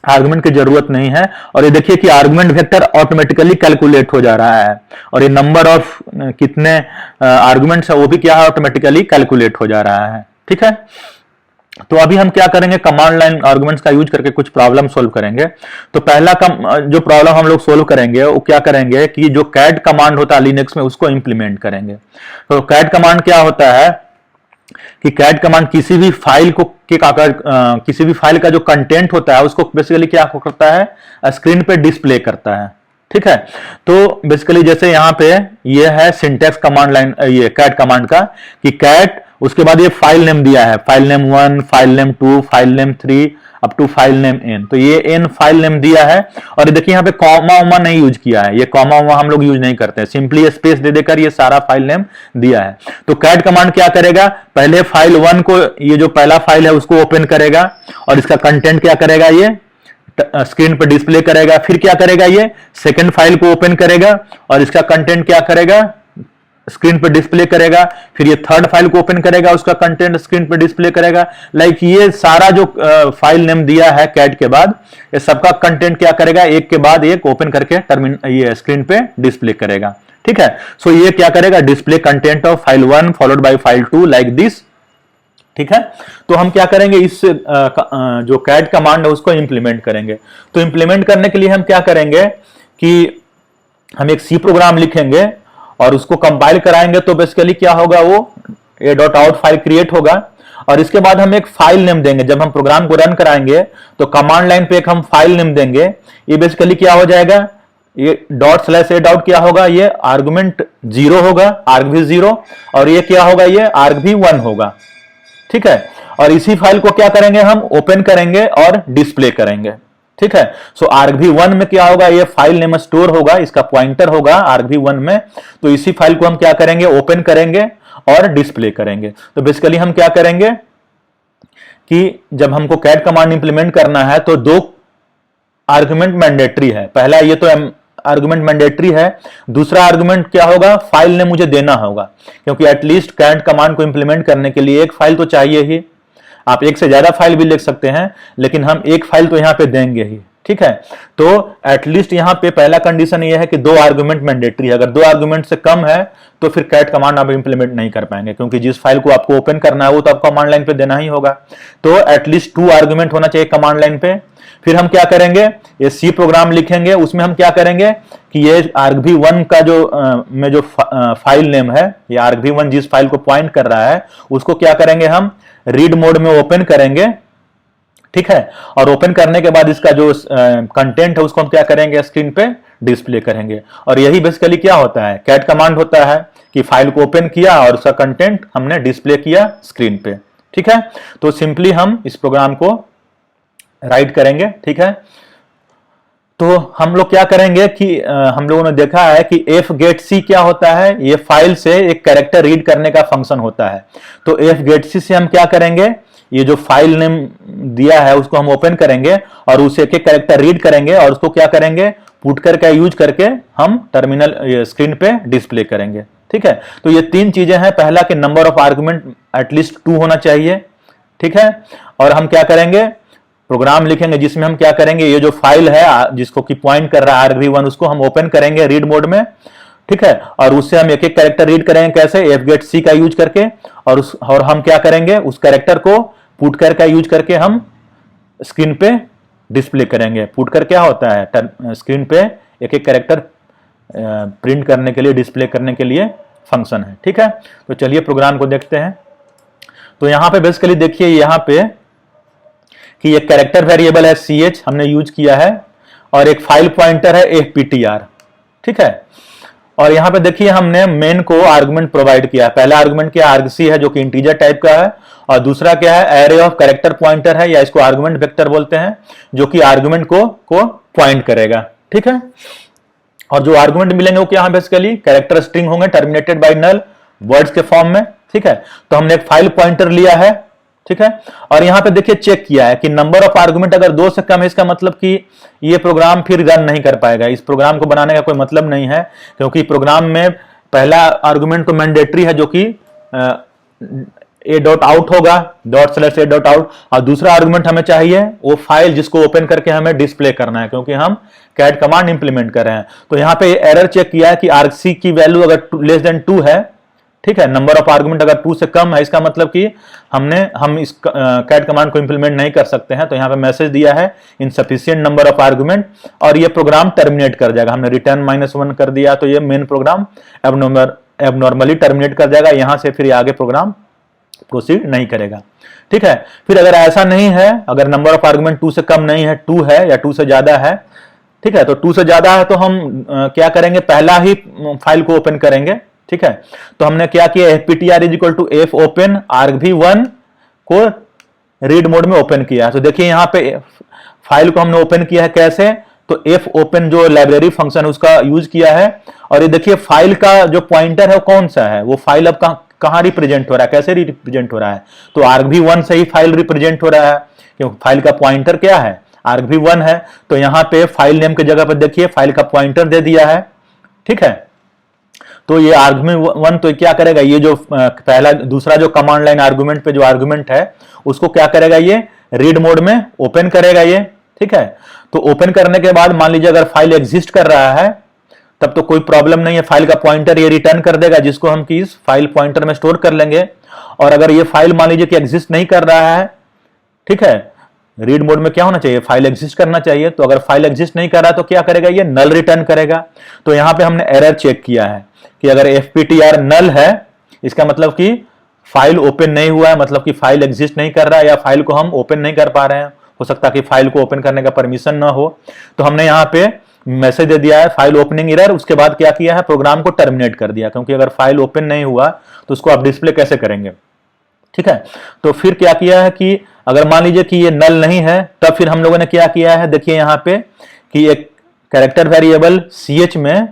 आर्गुमेंट की जरूरत नहीं है। और ये देखिए कि आर्गुमेंट वेक्टर ऑटोमेटिकली कैलकुलेट हो जा रहा है, और ये नंबर ऑफ कितने आर्गुमेंट्स है वो भी क्या है ऑटोमेटिकली कैलकुलेट हो जा रहा है। ठीक है, तो अभी हम क्या करेंगे, कमांड लाइन आर्गुमेंट्स का यूज करके कुछ प्रॉब्लम सोल्व करेंगे। तो पहला जो प्रॉब्लम हम लोग सोल्व करेंगे वो क्या करेंगे कि जो कैट कमांड होता है लिनक्स में उसको इंप्लीमेंट करेंगे। तो कैट कमांड क्या होता है कि कैट कमांड किसी भी फाइल को किसी भी फाइल का जो कंटेंट होता है उसको बेसिकली क्या करता है, स्क्रीन पे डिस्प्ले करता है। ठीक है, तो बेसिकली जैसे यहाँ पे ये है सिंटैक्स कमांड लाइन, ये कैट कमांड का कि कैट, उसके बाद ये फाइल नेम दिया है, file name 1, file name 2, file name 3 up to file name n। तो ये n फाइल नेम दिया है, और देखिए यहाँ पे कॉमा उमा नहीं यूज किया है, ये कॉमा उमा हम लोग यूज नहीं करते हैं, सिंपली स्पेस दे देकर ये सारा फाइल नेम दिया है। तो कैट कमांड क्या करेगा, पहले फाइल 1 को, ये जो पहला फाइल है उसको ओपन करेगा और इसका कंटेंट क्या करेगा, ये स्क्रीन पर डिस्प्ले करेगा। फिर क्या करेगा, ये सेकंड फाइल को ओपन करेगा और इसका कंटेंट क्या करेगा, स्क्रीन पर डिस्प्ले करेगा। फिर ये थर्ड फाइल को ओपन करेगा, उसका कंटेंट स्क्रीन पर डिस्प्ले करेगा। लाइक ये सारा जो फाइल नेम दिया है कैट के बाद, ये सबका कंटेंट क्या करेगा, एक के बाद एक ओपन करके ये स्क्रीन पे डिस्प्ले करेगा। ठीक है, सो ये क्या करेगा, display content of file 1 followed by file 2 like this. ठीक है, तो हम क्या करेंगे, इस जो कैट कमांड है उसको इंप्लीमेंट करेंगे। तो इंप्लीमेंट करने के लिए हम क्या करेंगे कि हम एक सी प्रोग्राम लिखेंगे और उसको कंपाइल कराएंगे। तो बेसिकली क्या होगा, वो a.out फाइल क्रिएट होगा, और इसके बाद हम एक फाइल नेम देंगे। जब हम प्रोग्राम को रन कराएंगे तो कमांड लाइन पे एक हम फाइल नेम देंगे। ये बेसिकली क्या हो जाएगा, ये ./a.out क्या होगा, ये आर्गुमेंट 0 होगा, argv0, और ये क्या होगा, ये argv1 होगा। ठीक है, और इसी फाइल को क्या करेंगे, हम ओपन करेंगे और डिस्प्ले करेंगे। ठीक है, सो argv1 में क्या होगा, ये फाइल नेम स्टोर होगा, इसका पॉइंटर होगा argv1 में। तो इसी फाइल को हम क्या करेंगे, ओपन करेंगे और डिस्प्ले करेंगे। तो बेसिकली हम क्या करेंगे कि जब हमको कैट कमांड इंप्लीमेंट करना है तो 2 आर्गुमेंट मैंडेटरी है। पहला ये तो आर्गुमेंट मैंडेटरी है, दूसरा आर्गुमेंट क्या होगा, फाइल नेम मुझे देना होगा, क्योंकि एटलीस्ट कैट कमांड को इंप्लीमेंट करने के लिए एक फाइल तो चाहिए ही। आप एक से ज्यादा फाइल भी लिख सकते हैं, लेकिन हम एक फाइल तो यहां पे देंगे ही। ठीक है, तो एटलीस्ट यहां पे पहला कंडीशन ये है कि 2 आर्गुमेंट मैंडेटरी है। अगर 2 आर्गुमेंट से कम है तो फिर कैट कमांड आप इंप्लीमेंट नहीं कर पाएंगे, क्योंकि जिस फाइल को आपको ओपन करना है वो तो आपको कमांड लाइन पे देना ही होगा। तो एटलीस्ट 2 आर्गुमेंट होना चाहिए कमांड लाइन पे। फिर हम क्या करेंगे, ये सी प्रोग्राम लिखेंगे, उसमें हम क्या करेंगे कि ये argv1 का जो फाइल नेम है, ये argv1 जिस फाइल को पॉइंट कर रहा है उसको क्या करेंगे, हम रीड मोड में ओपन करेंगे। ठीक है, और ओपन करने के बाद इसका जो कंटेंट है उसको हम क्या करेंगे, स्क्रीन पे डिस्प्ले करेंगे। और यही बेसिकली क्या होता है, कैट कमांड होता है कि फाइल को ओपन किया और उसका कंटेंट हमने डिस्प्ले किया स्क्रीन पे। ठीक है, तो सिंपली हम इस प्रोग्राम को राइट करेंगे। ठीक है, तो हम लोग क्या करेंगे कि हम लोगों ने देखा है कि एफ गेट सी क्या होता है, ये फाइल से एक कैरेक्टर रीड करने का फंक्शन होता है। तो एफ गेट सी से हम क्या करेंगे, ये जो फाइल नेम दिया है उसको हम ओपन करेंगे और उसे एक एक कैरेक्टर रीड करेंगे और उसको क्या करेंगे, पुटकर का यूज करके हम टर्मिनल स्क्रीन पे डिस्प्ले करेंगे। ठीक है, तो ये तीन चीजें हैं। पहला कि नंबर ऑफ आर्गुमेंट एटलीस्ट 2 होना चाहिए। ठीक है, और हम क्या करेंगे, प्रोग्राम लिखेंगे जिसमें हम क्या करेंगे, ये जो फाइल है जिसको की पॉइंट कर रहा है argv1 उसको हम ओपन करेंगे रीड मोड में। ठीक है, और उससे हम एक एक कैरेक्टर रीड करेंगे कैसे, एफ गेट सी का यूज करके, और हम क्या करेंगे, उस कैरेक्टर को पुटकर का यूज करके हम स्क्रीन पे डिस्प्ले करेंगे। पुटकर क्या होता है, स्क्रीन पे एक एक कैरेक्टर प्रिंट करने के लिए, डिस्प्ले करने के लिए फंक्शन है। ठीक है, तो चलिए प्रोग्राम को देखते हैं। तो यहां पे बेसिकली देखिए यहां पे कि एक कैरेक्टर वेरिएबल है ch हमने यूज किया है और एक फाइल पॉइंटर है fptr। ठीक है, और यहां पे देखिए हमने मेन को आर्गुमेंट प्रोवाइड किया। पहला आर्गुमेंट क्या argc है जो कि इंटीजर टाइप का है, और दूसरा क्या है, एरे ऑफ कैरेक्टर पॉइंटर है, या इसको आर्गुमेंट वेक्टर बोलते हैं, जो कि आर्गुमेंट को पॉइंट करेगा। ठीक है, और जो आर्गुमेंट मिलेंगे वो क्या है, बेसिकली कैरेक्टर स्ट्रिंग होंगे टर्मिनेटेड बाय नल वर्ड्स के फॉर्म में। ठीक है, तो हमने एक फाइल पॉइंटर लिया है। ठीक है, और यहां पे देखिए चेक किया है कि नंबर ऑफ आर्गुमेंट अगर 2 से कम है, इसका मतलब कि ये प्रोग्राम फिर रन नहीं कर पाएगा। इस प्रोग्राम को बनाने का कोई मतलब नहीं है, क्योंकि प्रोग्राम में पहला आर्गुमेंट तो मैंडेटरी है जो कि a.out होगा, ./a.out, और दूसरा आर्गुमेंट हमें चाहिए वो फाइल जिसको ओपन करके हमें डिस्प्ले करना है, क्योंकि हम कैट कमांड इंप्लीमेंट कर रहे हैं। तो यहां पे एरर चेक किया है कि argc की वैल्यू अगर लेस देन 2 है, ठीक है, नंबर ऑफ आर्गुमेंट अगर 2 से कम है, इसका मतलब कि हम इस कैट कमांड को इंप्लीमेंट नहीं कर सकते हैं। तो यहां पे मैसेज दिया है इनसफिशिएंट नंबर ऑफ आर्गुमेंट, और ये प्रोग्राम टर्मिनेट कर जाएगा। हमने रिटर्न -1 कर दिया तो ये मेन प्रोग्राम एबनॉर्मली टर्मिनेट कर जाएगा, यहां से फिर आगे प्रोग्राम प्रोसीड नहीं करेगा। ठीक है, फिर अगर ऐसा नहीं है, अगर नंबर ऑफ आर्गुमेंट 2 से कम नहीं है, 2 है या 2 से ज्यादा है, ठीक है, तो 2 से ज्यादा है तो हम क्या करेंगे, पहला ही फाइल को ओपन करेंगे। ठीक है, तो हमने क्या किया, fptr = f open argv1 को रीड मोड में ओपन किया। तो देखिए यहां पे फाइल को हमने ओपन किया है कैसे, तो f open जो लाइब्रेरी फंक्शन है उसका यूज किया है, और ये देखिए फाइल का जो पॉइंटर है वो कौन सा है, वो फाइल अब कहां रिप्रेजेंट हो रहा है, कैसे रिप्रेजेंट हो रहा है, तो argv1 से ही फाइल रिप्रेजेंट हो रहा है, क्योंकि फाइल का पॉइंटर क्या है, argv1 है। तो यहां पे फाइल नेम की जगह पर देखिए फाइल का पॉइंटर दे दिया है। ठीक है, तो ये argv1 तो क्या करेगा, ये जो पहला दूसरा जो कमांड लाइन आर्गुमेंट पे जो आर्गुमेंट है उसको क्या करेगा, ये रीड मोड में ओपन करेगा ये। ठीक है, तो ओपन करने के बाद मान लीजिए अगर फाइल एग्जिस्ट कर रहा है तब तो कोई प्रॉब्लम नहीं है, फाइल का पॉइंटर ये रिटर्न कर देगा, जिसको हम कि इस फाइल पॉइंटर में स्टोर कर लेंगे। और अगर ये फाइल मान लीजिए कि एग्जिस्ट नहीं कर रहा है, ठीक है, रीड मोड में क्या होना चाहिए, फाइल एग्जिस्ट करना चाहिए, तो अगर फाइल एग्जिस्ट नहीं कर रहा तो क्या करेगा, ये नल रिटर्न करेगा। तो यहां पे हमने एरर चेक किया है कि अगर fptr नल है, इसका मतलब कि फाइल ओपन नहीं हुआ है, मतलब कि फाइल एग्जिस्ट नहीं कर रहा है, या फाइल को हम ओपन नहीं कर पा रहे हैं, हो सकता है कि फाइल को ओपन करने का परमिशन ना हो। तो हमने यहाँ पे मैसेज दे दिया है फाइल ओपनिंग एरर, उसके बाद क्या किया है, प्रोग्राम को टर्मिनेट कर दिया, क्योंकि अगर फाइल ओपन नहीं हुआ तो उसको आप डिस्प्ले कैसे करेंगे। ठीक है, तो फिर क्या किया है कि अगर मान लीजिए कि ये नल नहीं है, तब फिर हम लोगों ने क्या किया है, देखिए यहाँ पे कि एक कैरेक्टर वेरिएबल ch में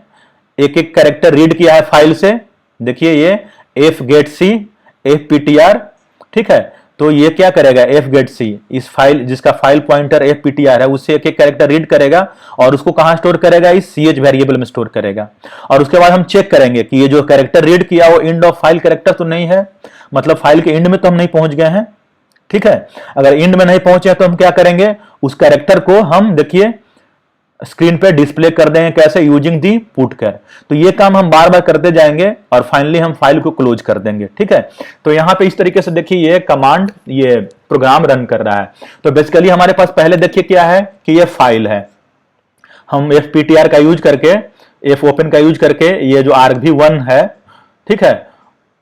एक एक कैरेक्टर रीड किया है फाइल से। देखिए ये f get c fptr, ठीक है, तो ये क्या करेगा, f get c इस फाइल जिसका फाइल पॉइंटर fptr है उससे एक एक कैरेक्टर रीड करेगा और उसको कहां स्टोर करेगा, इस ch वेरिएबल में स्टोर करेगा। और उसके बाद हम चेक करेंगे कि ये जो कैरेक्टर रीड किया वो एंड ऑफ फाइल कैरेक्टर तो नहीं है, मतलब फाइल के एंड में तो हम नहीं पहुंच गए हैं। ठीक है, अगर एंड में नहीं पहुंचे तो हम क्या करेंगे, उस कैरेक्टर को हम देखिए स्क्रीन पे डिस्प्ले कर देंगे कैसे, यूजिंग दी पुटकर। तो ये काम हम बार बार करते जाएंगे और फाइनली हम फाइल को क्लोज कर देंगे। ठीक है, तो यहां पे इस तरीके से देखिए ये कमांड, ये प्रोग्राम रन कर रहा है। तो बेसिकली हमारे पास पहले देखिए क्या है कि ये फाइल है, हम fptr का यूज करके, f open का यूज करके, ये जो argv1 है, ठीक है,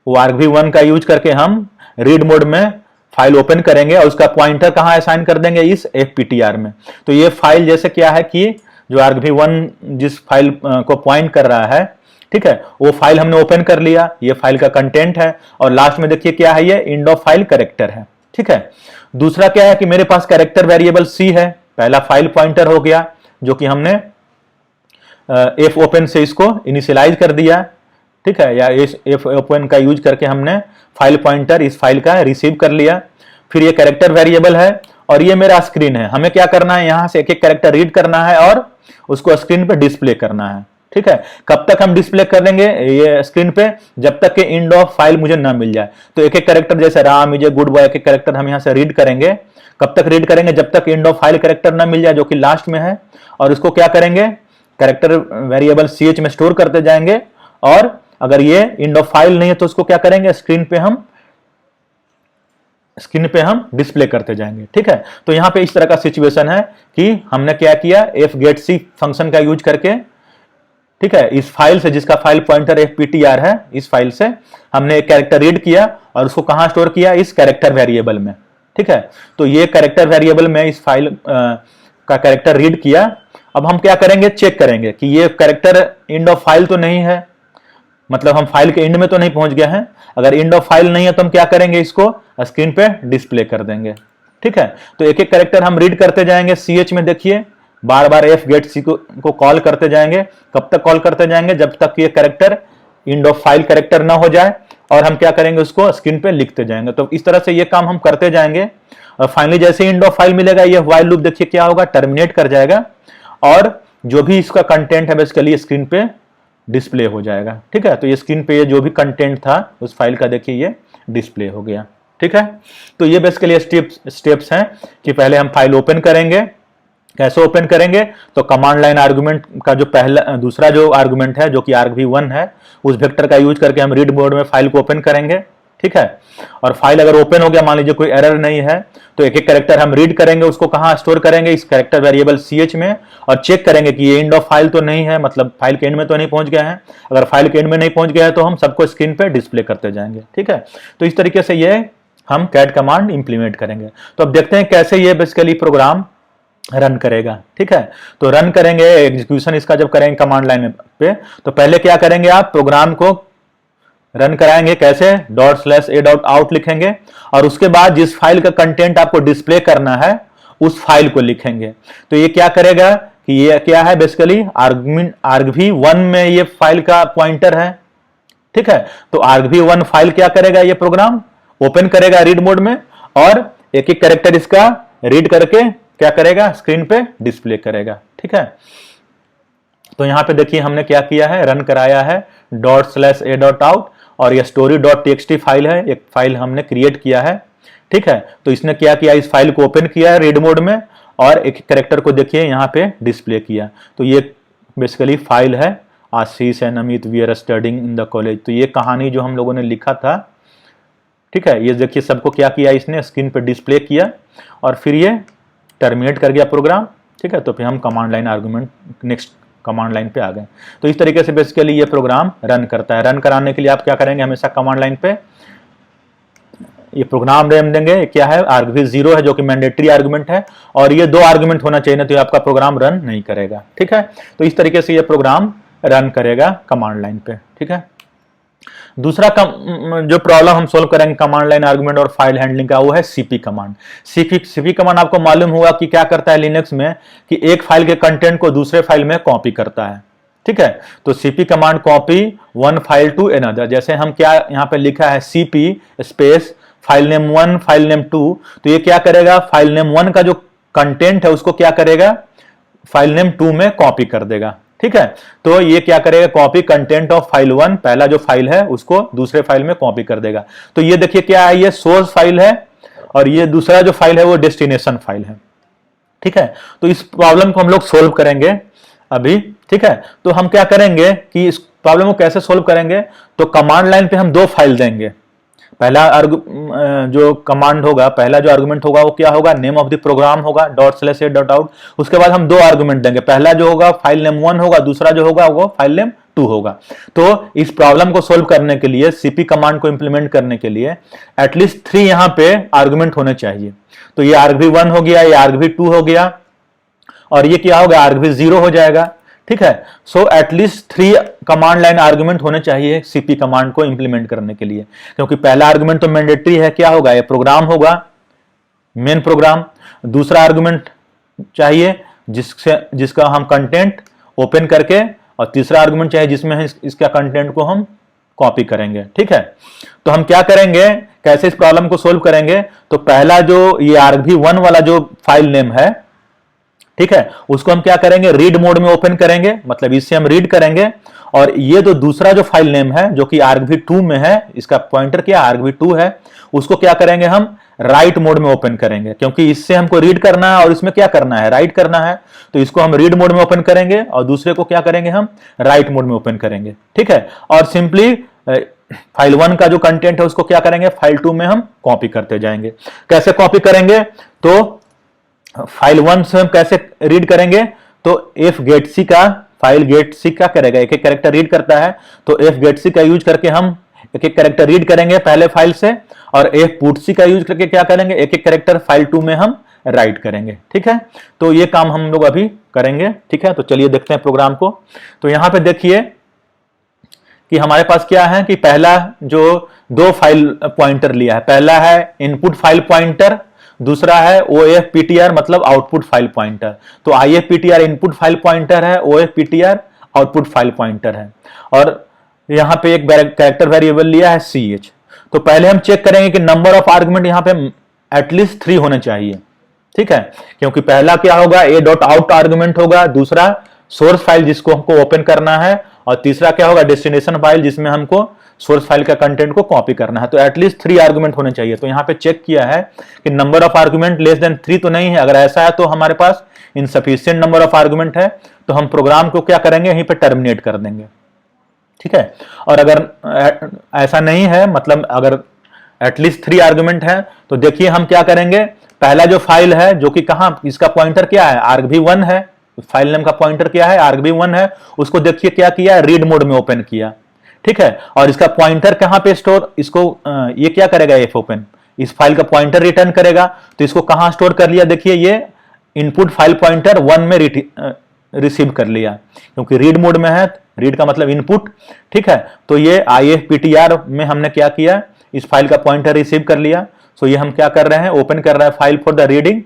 वो argv1 का यूज करके हम रीड मोड में फाइल ओपन करेंगे और उसका पॉइंटर कहां असाइन कर देंगे, इस fptr में। तो ये फाइल जैसे क्या है कि जो argv1 जिस फाइल को पॉइंट कर रहा है, ठीक है, वो फाइल हमने ओपन कर लिया, ये फाइल का कंटेंट है, और लास्ट में देखिए क्या है, ये एंड ऑफ फाइल कैरेक्टर है, ठीक है। दूसरा क्या है कि मेरे पास कैरेक्टर वेरिएबल सी है, पहला फाइल पॉइंटर हो गया जो कि हमने एफ ओपन से इसको इनिशियलाइज कर दिया, ठीक है, या एफ ओपन का यूज करके हमने फाइल पॉइंटर इस फाइल का रिसीव कर लिया। फिर ये कैरेक्टर वेरिएबल है और ये मेरा स्क्रीन है, हमें क्या करना है, यहां से एक एक कैरेक्टर रीड करना है और उसको स्क्रीन पे डिस्प्ले करना है, ठीक है। कब तक हम डिस्प्ले करेंगे ये स्क्रीन पे, जब तक कि एंड ऑफ फाइल मुझे ना मिल जाए। तो एक एक कैरेक्टर जैसे राम, विजय, गुड बॉय, एक एक कैरेक्टर हम यहां से रीड करेंगे। कब तक रीड करेंगे, जब तक एंड ऑफ फाइल कैरेक्टर ना मिल जाए जो कि लास्ट में है, और इसको क्या करेंगे, कैरेक्टर वेरिएबल ch में स्टोर करते जाएंगे, और अगर ये एंड ऑफ फाइल नहीं है तो उसको क्या करेंगे, स्क्रीन पे हम डिस्प्ले करते जाएंगे, ठीक है। तो यहां पे इस तरह का सिचुएशन है कि हमने क्या किया, fgetc फंक्शन का यूज करके, ठीक है, इस फाइल से जिसका फाइल पॉइंटर fptr है, इस फाइल से हमने एक कैरेक्टर रीड किया और उसको कहां स्टोर किया, इस कैरेक्टर वेरिएबल में, ठीक है। तो ये कैरेक्टर वेरिएबल में इस फाइल का कैरेक्टर रीड किया। अब हम क्या करेंगे, चेक करेंगे कि ये कैरेक्टर एंड ऑफ फाइल तो नहीं है, मतलब हम फाइल के एंड में तो नहीं पहुंच गए हैं। अगर एंड ऑफ फाइल नहीं है तो हम क्या करेंगे, इसको स्क्रीन पे डिस्प्ले कर देंगे, ठीक है। तो एक एक कैरेक्टर हम रीड करते जाएंगे ch में, देखिए बार बार fgetc को कॉल करते जाएंगे। कब तक कॉल करते जाएंगे, जब तक ये character end of file character ना हो जाए, और हम क्या करेंगे, उसको स्क्रीन पे लिखते जाएंगे। तो इस तरह से ये काम हम करते जाएंगे, और फाइनली जैसे एंड ऑफ फाइल मिलेगा, ये व्हाइल लूप देखिए क्या होगा, टर्मिनेट कर जाएगा, और जो भी इसका कंटेंट है बेसिकली स्क्रीन पे डिस्प्ले हो जाएगा, ठीक है। तो ये स्क्रीन पे ये जो भी कंटेंट था उस फाइल का देखिए ये डिस्प्ले हो गया, ठीक है। तो ये बेसिकली स्टेप्स हैं कि पहले हम फाइल ओपन करेंगे। कैसे ओपन करेंगे, तो कमांड लाइन आर्गुमेंट का जो दूसरा जो आर्गुमेंट है जो कि argv1 है, उस वेक्टर का यूज करके हम रीड मोड में फाइल को ओपन करेंगे, ठीक है। और फाइल अगर ओपन हो गया, मान लीजिए कोई एरर नहीं है, तो एक एक कैरेक्टर हम रीड करेंगे, उसको कहां स्टोर करेंगे, इस कैरेक्टर वेरिएबल ch में, और चेक करेंगे कि ये एंड ऑफ फाइल तो नहीं है, मतलब फाइल के एंड में तो नहीं पहुंच गया है। अगर फाइल के एंड में नहीं पहुंच गया है तो हम सबको स्क्रीन पे डिस्प्ले करते जाएंगे, ठीक है। तो इस तरीके से ये हम कैट कमांड इंप्लीमेंट करेंगे। तो अब देखते हैं कैसे ये बेसिकली प्रोग्राम रन करेगा, ठीक है। तो रन करेंगे, एग्जीक्यूशन इसका जब करेंगे कमांड लाइन पे, तो पहले क्या करेंगे, आप प्रोग्राम को रन कराएंगे, कैसे, .a.out लिखेंगे, और उसके बाद जिस फाइल का कंटेंट आपको डिस्प्ले करना है उस फाइल को लिखेंगे। तो ये क्या करेगा कि ये क्या है, बेसिकली argv1 में ये फाइल का पॉइंटर है, ठीक है। तो argv1 फाइल क्या करेगा, ये प्रोग्राम ओपन करेगा रीड मोड में, और एक एक कैरेक्टर इसका रीड करके क्या करेगा, स्क्रीन पे डिस्प्ले करेगा, ठीक है। तो यहां पे देखिए हमने क्या किया है, रन कराया है .a.out, और ये story.txt फाइल है, एक फाइल हमने क्रिएट किया है, ठीक है। तो इसने क्या किया, इस फाइल को ओपन किया है रीड मोड में, और एक कैरेक्टर को देखिए यहाँ पे डिस्प्ले किया। तो ये बेसिकली फाइल है, Ashish and Amit we are studying in the college. तो ये कहानी जो हम लोगों ने लिखा था, ठीक है, ये देखिए सबको क्या किया, इसने स्क्रीन पे डिस्प्ले किया, और फिर ये टर्मिनेट कर गया प्रोग्राम, ठीक है। तो फिर हम command line argument next command line पे आ गए। तो इस तरीके से बेसिकली ये प्रोग्राम रन करता है। रन कराने के लिए आप क्या करेंगे, हमेशा कमांड लाइन पे ये प्रोग्राम नेम देंगे, क्या है, argv0 है जो कि मैंडेटरी आर्गुमेंट है, और ये 2 आर्गुमेंट होना चाहिए, ना तो आपका प्रोग्राम रन नहीं करेगा, ठीक है। तो इस तरीके से ये प्रोग्राम रन करेगा कमांड लाइन पे, ठीक है। दूसरा जो प्रॉब्लम हम सोल्व करेंगे कमांड लाइन आर्गुमेंट और फाइल हैंडलिंग का, वो है cp कमांड। cp कमांड आपको मालूम होगा कि क्या करता है लिनक्स में, कि एक फाइल के कंटेंट को दूसरे फाइल में कॉपी करता है, ठीक है। तो cp command copy one file to another, जैसे हम क्या यहाँ पे लिखा है, cp space file name 1 file name 2, तो ये क्या करेगा, फाइल नेम 1 का जो कंटेंट है उसको क्या करेगा, फाइल नेम 2 में कॉपी कर देगा, ठीक है। तो ये क्या करेगा, कॉपी कंटेंट ऑफ फाइल 1, पहला जो फाइल है उसको दूसरे फाइल में कॉपी कर देगा। तो ये देखिए क्या है, ये सोर्स फाइल है, और ये दूसरा जो फाइल है वो डेस्टिनेशन फाइल है, ठीक है। तो इस प्रॉब्लम को हम लोग सोल्व करेंगे अभी, ठीक है। तो हम क्या करेंगे कि इस प्रॉब्लम को कैसे सोल्व करेंगे, तो कमांड लाइन पे हम 2 फाइल देंगे। पहला जो कमांड होगा, पहला जो आर्गुमेंट होगा वो क्या होगा, नेम ऑफ द प्रोग्राम होगा .a.out। उसके बाद हम 2 आर्गुमेंट देंगे, पहला जो होगा फाइल नेम 1 होगा, दूसरा जो होगा वो फाइल नेम 2 होगा। तो इस प्रॉब्लम को सोल्व करने के लिए, cp कमांड को इंप्लीमेंट करने के लिए एटलीस्ट 3 यहां पे आर्गुमेंट होने चाहिए। तो ये argv1 हो गया, ये argv2 हो गया, और ये क्या होगा, आर्ग्यू 0 हो जाएगा। ठीक है, so at least 3 command line argument होने चाहिए सीपी कमांड को इंप्लीमेंट करने के लिए, क्योंकि पहला आर्गुमेंट तो मैंडेटरी है, क्या होगा, ये प्रोग्राम होगा, मेन प्रोग्राम। दूसरा आर्गुमेंट चाहिए जिसका हम कंटेंट ओपन करके, और तीसरा आर्गुमेंट चाहिए जिसमें इसका कंटेंट को हम कॉपी करेंगे। ठीक है, तो हम क्या करेंगे, कैसे इस प्रॉब्लम को सोल्व करेंगे, तो पहला जो ये argv1 वाला जो फाइल नेम है, ठीक है, उसको हम क्या करेंगे, रीड मोड में ओपन करेंगे, मतलब इससे हम रीड करेंगे। और ये जो दूसरा जो फाइल नेम है जो कि argv2 में है, इसका पॉइंटर क्या argv2 है, उसको क्या करेंगे, हम राइट मोड में ओपन करेंगे, क्योंकि इससे हमको रीड करना है और इसमें क्या करना है, राइट करना है। तो इसको हम रीड मोड में ओपन करेंगे और दूसरे को क्या करेंगे, हम राइट मोड में ओपन करेंगे। ठीक है, और सिंपली फाइल 1 का जो कंटेंट है उसको क्या करेंगे, फाइल 2 में हम कॉपी करते जाएंगे। कैसे कॉपी करेंगे, तो फाइल 1 से हम कैसे रीड करेंगे, तो एफ गेट सी का, फाइल गेट सी क्या करेगा, एक एक कैरेक्टर रीड करता है, तो एफ गेट सी का यूज करके हम एक एक कैरेक्टर रीड करेंगे पहले फाइल से, और एफ पुट सी का यूज करके क्या करेंगे, एक एक कैरेक्टर फाइल 2 में हम राइट करेंगे। ठीक है, तो ये काम हम लोग अभी करेंगे। ठीक है, तो चलिए देखते हैं प्रोग्राम को। तो यहां पे देखिए कि हमारे पास क्या है कि पहला जो 2 फाइल पॉइंटर लिया है, पहला है इनपुट फाइल पॉइंटर, दूसरा है OFPTR मतलब आउटपुट फाइल पॉइंटर। तो IFPTR इनपुट फाइल पॉइंटर है, OFPTR आउटपुट फाइल पॉइंटर है, और यहां पे एक कैरेक्टर वेरिएबल लिया है CH। तो पहले हम चेक करेंगे कि नंबर ऑफ आर्गुमेंट यहां पे एटलीस्ट 3 होने चाहिए। ठीक है, क्योंकि पहला क्या होगा, a.out आर्गुमेंट होगा, दूसरा सोर्स फाइल जिसको हमको ओपन करना है, और तीसरा क्या होगा, डेस्टिनेशन फाइल जिसमें हमको सोर्स फाइल का कंटेंट को कॉपी करना है। तो एटलीस्ट 3 आर्गुमेंट होने चाहिए। तो यहां पे चेक किया है कि number of argument less than 3 तो नहीं है। अगर ऐसा है तो हमारे पास इनसफिशिएंट नंबर ऑफ आर्गुमेंट है, तो हम प्रोग्राम को क्या करेंगे, यहीं पे टर्मिनेट कर देंगे। ठीक है, और अगर ऐसा नहीं है, मतलब अगर एटलीस्ट 3 आर्गुमेंट है, तो देखिए हम क्या करेंगे, पहला जो फाइल है जो कि कहां, इसका पॉइंटर क्या है, argv1 है, फाइल नेम का पॉइंटर क्या है, argv1 है, उसको देखिए क्या किया, रीड मोड में ओपन किया। ठीक है, और इसका पॉइंटर कहां पे स्टोर, इसको ये क्या करेगा, एफ ओपन, इस फाइल का पॉइंटर रिटर्न करेगा। तो इसको कहां स्टोर कर लिया, देखिए ये इनपुट फाइल पॉइंटर 1 में रिसीव कर लिया, क्योंकि रीड मोड में है, रीड का मतलब इनपुट। ठीक है, तो ये IFPTR में हमने क्या किया, इस फाइल का पॉइंटर रिसीव कर लिया। सो ये हम क्या कर रहे हैं, ओपन कर रहे हैं फाइल फॉर द रीडिंग।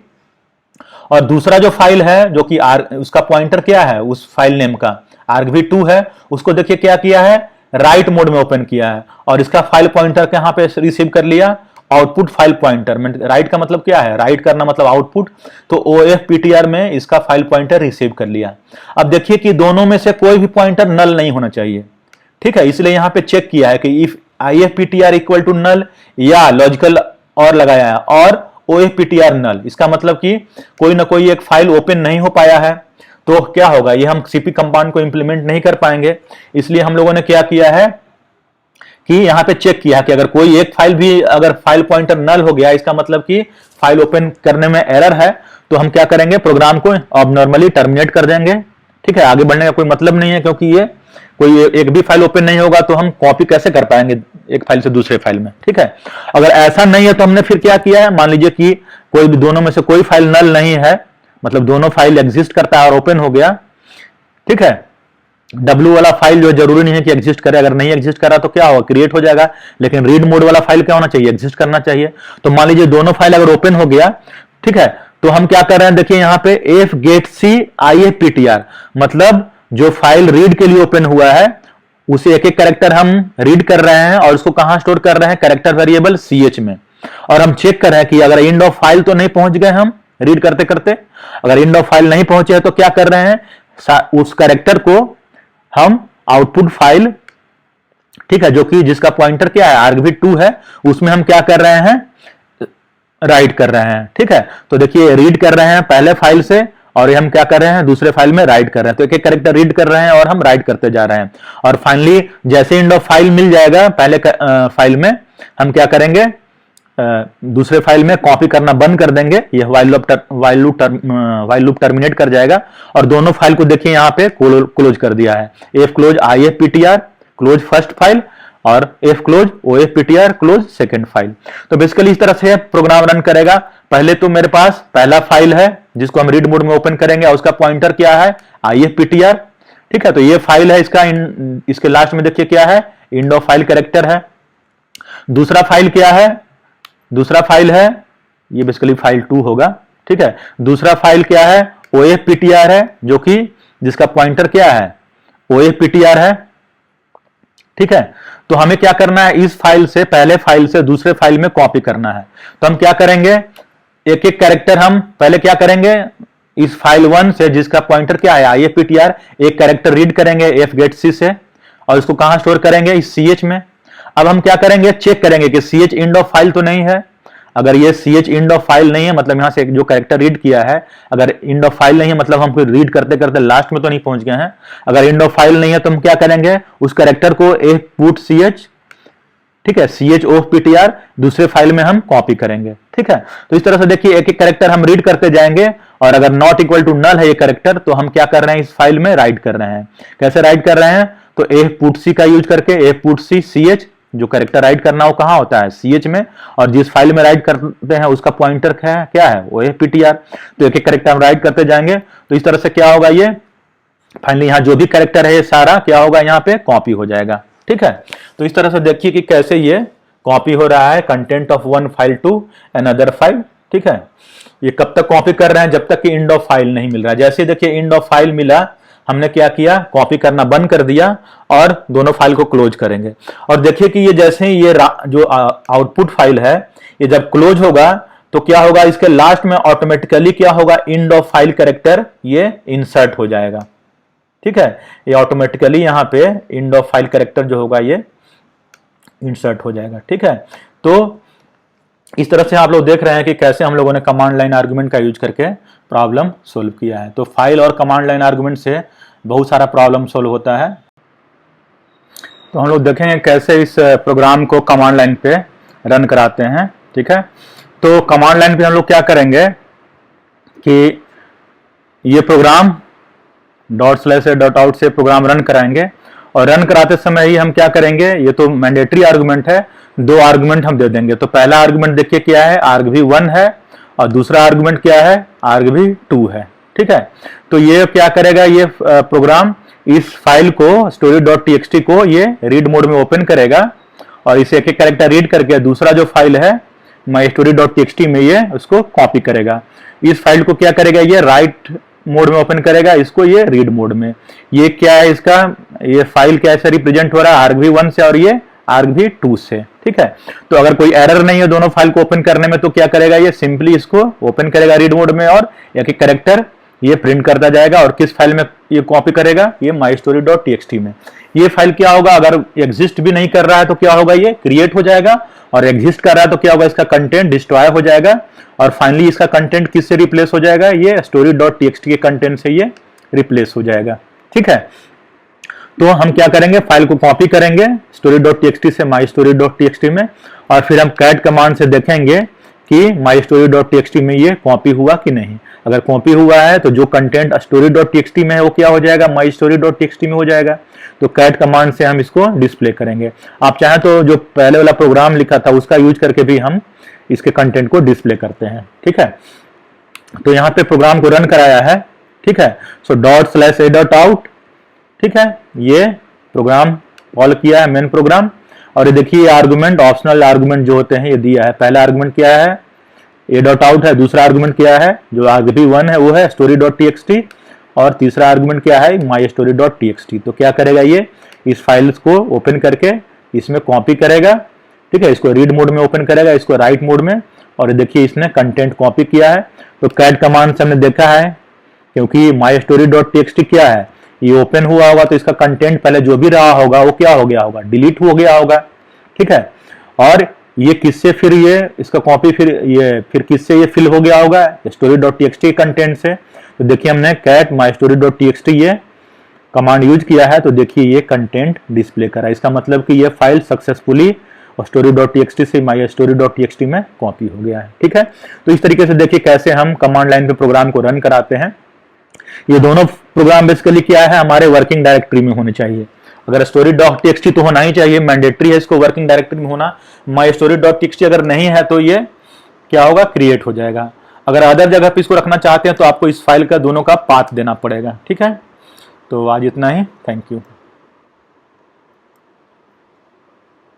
और दूसरा जो फाइल है जो कि उसका पॉइंटर क्या है, उस फाइल नेम का argv2 है, उसको देखिए क्या किया है, राइट मोड में ओपन किया है, और इसका फाइल पॉइंटर कहां पे रिसीव कर लिया, आउटपुट फाइल पॉइंटर में। राइट का मतलब क्या है, राइट करना मतलब आउटपुट, तो OFPTR में इसका फाइल पॉइंटर रिसीव कर लिया। अब देखिए कि दोनों में से कोई भी पॉइंटर नल नहीं होना चाहिए। ठीक है, इसलिए यहां पे चेक किया है कि if IFPTR equal to null, या लॉजिकल और लगाया है, और OFPTR नल, इसका मतलब कि कोई ना कोई एक फाइल ओपन नहीं हो पाया है, तो क्या होगा, ये हम सीपी कमांड को इंप्लीमेंट नहीं कर पाएंगे। इसलिए हम लोगों ने क्या किया है कि यहां पे चेक किया कि अगर कोई एक फाइल भी, अगर फाइल पॉइंटर नल हो गया, इसका मतलब कि फाइल ओपन करने में एरर है, तो हम क्या करेंगे, प्रोग्राम को ऑब्नॉर्मली टर्मिनेट कर देंगे। ठीक है, आगे बढ़ने का कोई मतलब नहीं है, क्योंकि ये कोई एक भी फाइल ओपन नहीं होगा तो हम कॉपी कैसे कर पाएंगे एक फाइल से दूसरे फाइल में। ठीक है, अगर ऐसा नहीं है तो हमने फिर क्या किया है, मान लीजिए कि कोई भी दोनों में से कोई फाइल नल नहीं है, मतलब दोनों फाइल एग्जिस्ट करता है और ओपन हो गया। ठीक है, W वाला फाइल जो जरूरी नहीं है कि एग्जिस्ट करे, अगर नहीं एग्जिस्ट करा तो क्या होगा, क्रिएट हो जाएगा, लेकिन रीड मोड वाला फाइल क्या होना चाहिए, एग्जिस्ट करना चाहिए। तो मान लीजिए दोनों फाइल अगर ओपन हो गया, ठीक है, तो हम क्या कर रहे हैं, देखिए यहां पे एफ गेट सी IFPTR, मतलब जो फाइल रीड के लिए ओपन हुआ है उसे एक एक कैरेक्टर हम रीड कर रहे हैं, और उसको कहां स्टोर कर रहे हैं, कैरेक्टर वेरिएबल CH में। और हम चेक कर रहे हैं कि अगर एंड ऑफ फाइल तो नहीं पहुंच गए हम रीड करते करते, अगर एंड ऑफ फाइल नहीं पहुंचे हैं तो क्या कर रहे हैं, उस कैरेक्टर को हम आउटपुट फाइल, ठीक है, जो कि जिसका पॉइंटर क्या है, argv2 है, उसमें हम क्या कर रहे हैं, राइट कर रहे हैं। ठीक है, तो देखिए रीड कर रहे हैं पहले फाइल से, और हम क्या कर रहे हैं, दूसरे फाइल में राइट कर रहे हैं। तो एक एक कैरेक्टर रीड कर रहे हैं और हम राइट करते जा रहे हैं, और फाइनली जैसे एंड ऑफ फाइल मिल जाएगा पहले फाइल में, हम क्या करेंगे, दूसरे फाइल में कॉपी करना बंद कर देंगे, ये वाइल लूप टर्मिनेट कर जाएगा, और दोनों फाइल को देखिए यहां पे क्लोज कर दिया है, f close IFPTR, close first file, और f close OFPTR close second file. तो बेसिकली इस तरह से प्रोग्राम रन करेगा। पहले तो मेरे पास पहला फाइल है जिसको हम रीड मोड में ओपन करेंगे और उसका पॉइंटर क्या है IFPTR, ठीक है। तो ये फाइल है इसका, इसके लास्ट में देखिए क्या है, इंड ऑफ फाइल कैरेक्टर है। दूसरा फाइल क्या है, दूसरा फाइल है ये बेसिकली फाइल 2 होगा, ठीक है। दूसरा फाइल क्या है, OFPTR है, जो कि जिसका पॉइंटर क्या है OFPTR है, ठीक है। तो हमें क्या करना है, इस फाइल से पहले फाइल से दूसरे फाइल में कॉपी करना है। तो हम क्या करेंगे, एक एक कैरेक्टर हम पहले क्या करेंगे, इस फाइल 1 से जिसका पॉइंटर क्या है IFPTR, एक कैरेक्टर रीड करेंगे fgetc से और इसको कहां स्टोर करेंगे, इस CH में। अब हम क्या करेंगे, चेक करेंगे कि CH इंड ऑफ फाइल तो नहीं है। अगर ये CH इंड ऑफ फाइल नहीं है, मतलब यहां से जो कैरेक्टर रीड किया है अगर इंड ऑफ फाइल नहीं है, मतलब हम फिर रीड करते करते लास्ट में तो नहीं पहुंच गए हैं। अगर इंड ऑफ फाइल नहीं है तो हम क्या करेंगे, उस कैरेक्टर को पुट CH, ठीक है, CHOFPTR दूसरे फाइल में हम कॉपी करेंगे, ठीक है। तो इस तरह से देखिए एक एक कैरेक्टर हम रीड करते जाएंगे और अगर नॉट इक्वल टू नल है ये कैरेक्टर तो हम क्या कर रहे हैं, इस फाइल में राइट कर रहे हैं। कैसे राइट कर रहे हैं, तो puts का यूज करके puts CH, जो कैरेक्टर राइट करना हो कहां होता है CH में, और जिस फाइल में राइट करते हैं उसका पॉइंटर क्या है OFPTR। तो एक एक कैरेक्टर हम राइट करते जाएंगे। तो इस तरह से क्या होगा, ये फाइनली यहाँ जो भी कैरेक्टर है ये सारा क्या होगा, यहाँ पे कॉपी हो जाएगा, ठीक है। तो इस तरह से देखिए कि कैसे ये कॉपी हो रहा है content of one file to another file, ठीक है। ये कब तक कॉपी कर रहे हैं, जब तक कि इंड ऑफ फाइल नहीं मिल रहा है। जैसे देखिए इंड ऑफ फाइल मिला, हमने क्या किया, कॉपी करना बंद कर दिया और दोनों फाइल को क्लोज करेंगे। और देखिए कि ये जैसे ही ये जो आउटपुट फाइल है ये जब क्लोज होगा तो क्या होगा, इसके लास्ट में ऑटोमेटिकली क्या होगा, इंड ऑफ फाइल कैरेक्टर ये इंसर्ट हो जाएगा, ठीक है। ये ऑटोमेटिकली यहां पे इंड ऑफ फाइल कैरेक्टर जो होगा ये इंसर्ट हो जाएगा, ठीक है। तो इस तरह से आप लोग देख रहे हैं कि कैसे हम लोगों ने कमांड लाइन आर्गुमेंट का यूज करके प्रॉब्लम सोल्व किया है। तो फाइल और कमांड लाइन आर्गुमेंट से बहुत सारा प्रॉब्लम सोल्व होता है। तो हम लोग देखेंगे कैसे इस प्रोग्राम को कमांड लाइन पे रन कराते हैं, ठीक है। तो कमांड लाइन पे हम लोग क्या करेंगे कि ये प्रोग्राम ./.out से प्रोग्राम रन कराएंगे और रन कराते समय ही हम क्या करेंगे, ये तो मैंडेटरी आर्गुमेंट है, 2 आर्गुमेंट हम दे देंगे। तो पहला आर्गुमेंट देखिए क्या है, argv1 है और दूसरा आर्गुमेंट क्या है, argv2 है, ठीक है। तो ये क्या करेगा, ये प्रोग्राम इस फाइल को story.txt को ये रीड मोड में ओपन करेगा और इसे एक एक कैरेक्टर रीड करके दूसरा जो फाइल है mystory.txt में ये उसको कॉपी करेगा। इस फाइल को क्या करेगा, ये राइट मोड में ओपन करेगा, इसको ये रीड मोड में। ये क्या है, इसका ये फाइल कैसे रिप्रेजेंट हो रहा है, argv1 से और ये argv2 से, ठीक है। तो अगर कोई एरर नहीं है दोनों फाइल को ओपन करने में तो क्या करेगा, ये सिंपली इसको ओपन करेगा रीड मोड में और एक एक कैरेक्टर ये प्रिंट करता जाएगा। और किस फाइल में ये कॉपी करेगा, ये mystory.txt में। ये फाइल क्या होगा, अगर एग्जिस्ट भी नहीं कर रहा है तो क्या होगा, ये क्रिएट हो जाएगा, और एग्जिस्ट कर रहा है तो क्या होगा, इसका कंटेंट डिस्ट्रॉय हो जाएगा और फाइनली इसका कंटेंट किससे रिप्लेस हो जाएगा, ये story.txt के कंटेंट से ये रिप्लेस हो जाएगा, ठीक है। तो हम क्या करेंगे, फाइल को कॉपी करेंगे story.txt से mystory.txt में और फिर हम cat कमांड से देखेंगे कि mystory.txt में ये कॉपी हुआ कि नहीं। अगर कॉपी हुआ है तो जो कंटेंट story.txt में है वो क्या हो जाएगा, mystory.txt में हो जाएगा। तो cat कमांड से हम इसको डिस्प्ले करेंगे। आप चाहें तो जो पहले वाला प्रोग्राम लिखा था उसका यूज करके भी हम इसके कंटेंट को डिस्प्ले करते हैं, ठीक है। तो यहाँ पे प्रोग्राम को रन कराया है, ठीक है। सो ./a.out, ठीक है, ये प्रोग्राम कॉल किया है मेन प्रोग्राम। और ये देखिए आर्गुमेंट, ऑप्शनल आर्गुमेंट जो होते हैं ये दिया है। पहला आर्गुमेंट क्या है, a.out है, दूसरा आर्गुमेंट क्या है जो argv1 है वो है story.txt और तीसरा आर्गुमेंट क्या है mystory.txt। तो क्या करेगा, ये इस फाइल्स को ओपन करके इसमें कॉपी करेगा, ठीक है। इसको रीड मोड में ओपन करेगा, इसको राइट मोड में, और देखिए इसने कंटेंट कॉपी किया है। तो cat कमांड से हमने देखा है क्योंकि mystory.txt क्या है, ये ओपन हुआ होगा तो इसका कंटेंट पहले जो भी रहा होगा वो क्या हो गया होगा, डिलीट हो गया होगा, ठीक है। और ये किससे फिर ये इसका कॉपी फिर किससे ये फिल हो गया होगा, story.txt कंटेंट से। तो देखिए हमने cat mystory.txt ये कमांड यूज किया है तो देखिए ये कंटेंट डिस्प्ले करा। इसका मतलब कि ये फाइल सक्सेसफुली story.txt से mystory.txt में कॉपी हो गया है, ठीक है। तो इस तरीके से देखिए कैसे हम कमांड लाइन पे प्रोग्राम को रन कराते हैं। ये दोनों प्रोग्राम बेसिकली क्या है, हमारे वर्किंग डायरेक्टरी में होने चाहिए अगर स्टोरी डॉट टीएक्सटी तो होना ही चाहिए, मैंडेटरी है इसको वर्किंग डायरेक्टरी में होना। माई स्टोरी डॉट टीएक्सटी अगर नहीं है तो ये क्या होगा, क्रिएट हो जाएगा। अगर अदर जगह पे इसको रखना चाहते हैं तो आपको इस फाइल का दोनों का पाथ देना पड़ेगा। ठीक है, तो आज इतना ही, थैंक यू।